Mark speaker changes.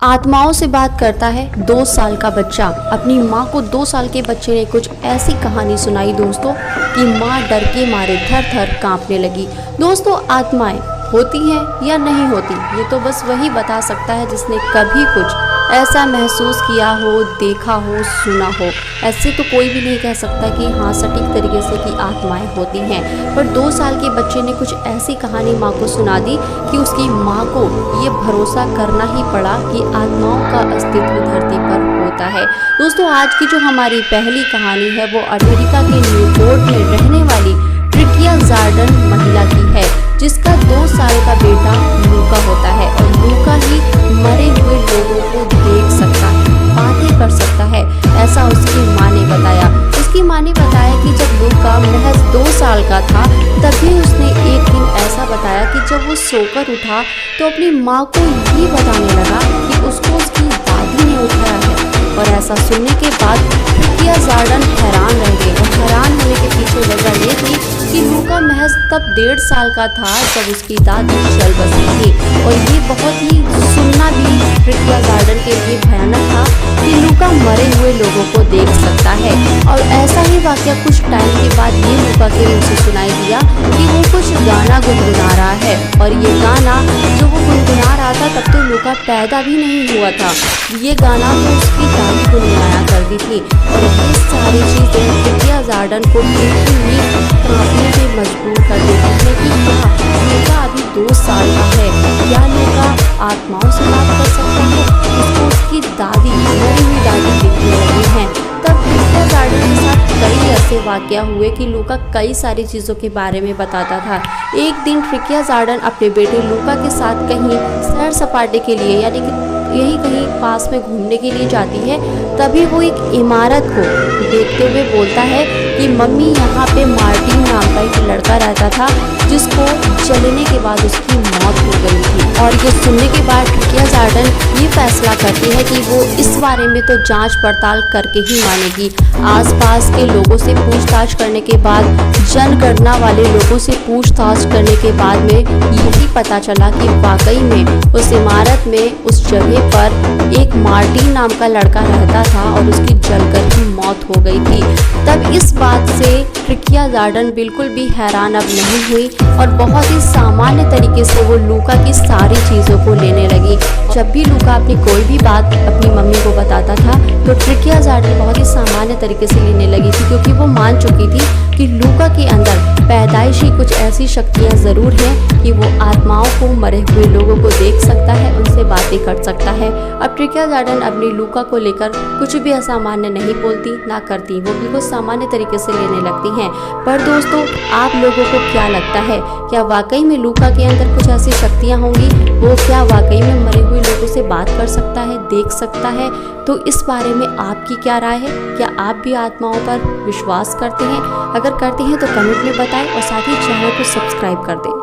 Speaker 1: आत्माओं से बात करता है 2 साल का बच्चा। अपनी माँ को 2 साल के बच्चे ने कुछ ऐसी कहानी सुनाई दोस्तों कि माँ डर के मारे थर थर कांपने लगी। दोस्तों, आत्माएं होती हैं या नहीं होती, ये तो बस वही बता सकता है जिसने कभी कुछ ऐसा महसूस किया हो, देखा हो, सुना हो। ऐसे तो कोई भी नहीं कह सकता कि हाँ सटीक तरीके से कि आत्माएं होती हैं। पर 2 साल के बच्चे ने कुछ ऐसी कहानी माँ को सुना दी कि उसकी माँ को ये भरोसा करना ही पड़ा कि आत्माओं का अस्तित्व धरती पर होता है। दोस्तों, आज की जो हमारी पहली कहानी है वो अमेरिका के न्यूपोर्ट में रहने वाली ट्रिकिया जार्डन महिला की है, जिसका 2 साल का बेटा लूका होता है और लूका ही मरे हुए लोगों को देख सकता है, बातें कर सकता है, ऐसा उसकी माँ ने बताया। उसकी माँ ने बताया कि जब लूका महज 2 साल का था तभी उसने एक दिन ऐसा बताया कि जब वो सोकर उठा तो अपनी माँ को ये बताने लगा कि उसको उसकी दादी ने उठाया है। और ऐसा सुनने के बाद ट्रिकिया जार्डन हैरान रह गई और हैरान होने के पीछे वजह ये थी कि लूका महज तब 1.5 साल का था जब उसकी दादी चल बसी थी। और ये बहुत ही सुनना भी ट्रिकिया जार्डन के लिए भयानक था कि लूका मरे हुए लोगों को देख सकता है। और ऐसा ही वाकया कुछ टाइम के बाद ये लूका के मुंह से सुनाई दिया कि वो कुछ गाना गुनगुना रहा है। और ये गाना जो वो गुनगुना रहा था तब तो लूका पैदा भी नहीं हुआ था। ये गाना तो उसकी दादी गुनगुनाया करती थी। और ये सारी चीजें ट्रिकिया जार्डन को बिल्कुल ही कांपने पे मजबूर कर देती है कि लूका अभी 2 साल का है, क्या लूका आत्माओं से बात कर सकता है? उसको उसकी दादी, मरी हुई दादी दिखने लगी हैं। तब ट्रिकिया जार्डन के साथ कई ऐसे वाकया हुए कि लूका कई सारी चीज़ों के बारे में बताता था। एक दिन ट्रिकिया जार्डन अपने बेटे लूका के साथ कहीं सैर सपाटे के लिए यानी कि यही कहीं पास में घूमने के लिए जाती है। तभी वो एक इमारत को देखते हुए बोलता है कि मम्मी, यहाँ पे मार्टिन नाम का एक लड़का रहता था जिसको जलने के बाद उसकी मौत हो गई थी। और ये सुनने के बाद ट्रिकिया जार्डन ये फैसला करती है कि वो इस बारे में तो जांच पड़ताल करके ही मानेगी। आसपास के लोगों से पूछताछ करने के बाद, जनगणना वाले लोगों से पूछताछ करने के बाद में यही पता चला कि वाकई में उस इमारत में, उस जगह पर एक मार्टिन नाम का लड़का रहता था और उसकी जलकर ही मौत हो गई थी। तब इस बात से ट्रिकिया जार्डन बिल्कुल भी हैरान अब नहीं हुई और बहुत ही सामान्य तरीके से वो लूका की सारी चीज़ों को लेने लगी। जब भी लूका अपनी कोई भी बात अपनी मम्मी को बताता था तो ट्रिकिया जार्डन बहुत ही सामान्य तरीके से लेने लगी थी, क्योंकि वो मान चुकी थी कि लूका के अंदर पैदाइशी कुछ ऐसी शक्तियाँ ज़रूर हैं कि वो आत्माओं को, मरे हुए लोगों को देख सकता है, उनसे बातें कर सकता है। अब ट्रिकिया जार्डन अपनी लूका को लेकर कुछ भी असामान्य नहीं बोलती ना करती, वो बिल्कुल सामान्य तरीके से लेने लगती हैं। पर दोस्तों, आप लोगों को क्या लगता है, क्या वाकई में लूका के अंदर कुछ ऐसी शक्तियाँ होंगी? वो क्या वाकई में मरे हुए लोगों से बात कर सकता है, देख सकता है? तो इस बारे में आपकी क्या राय है? क्या आप भी आत्माओं पर विश्वास करते हैं? अगर करते हैं तो कमेंट में बताएं और साथ ही चैनल को सब्सक्राइब कर दें।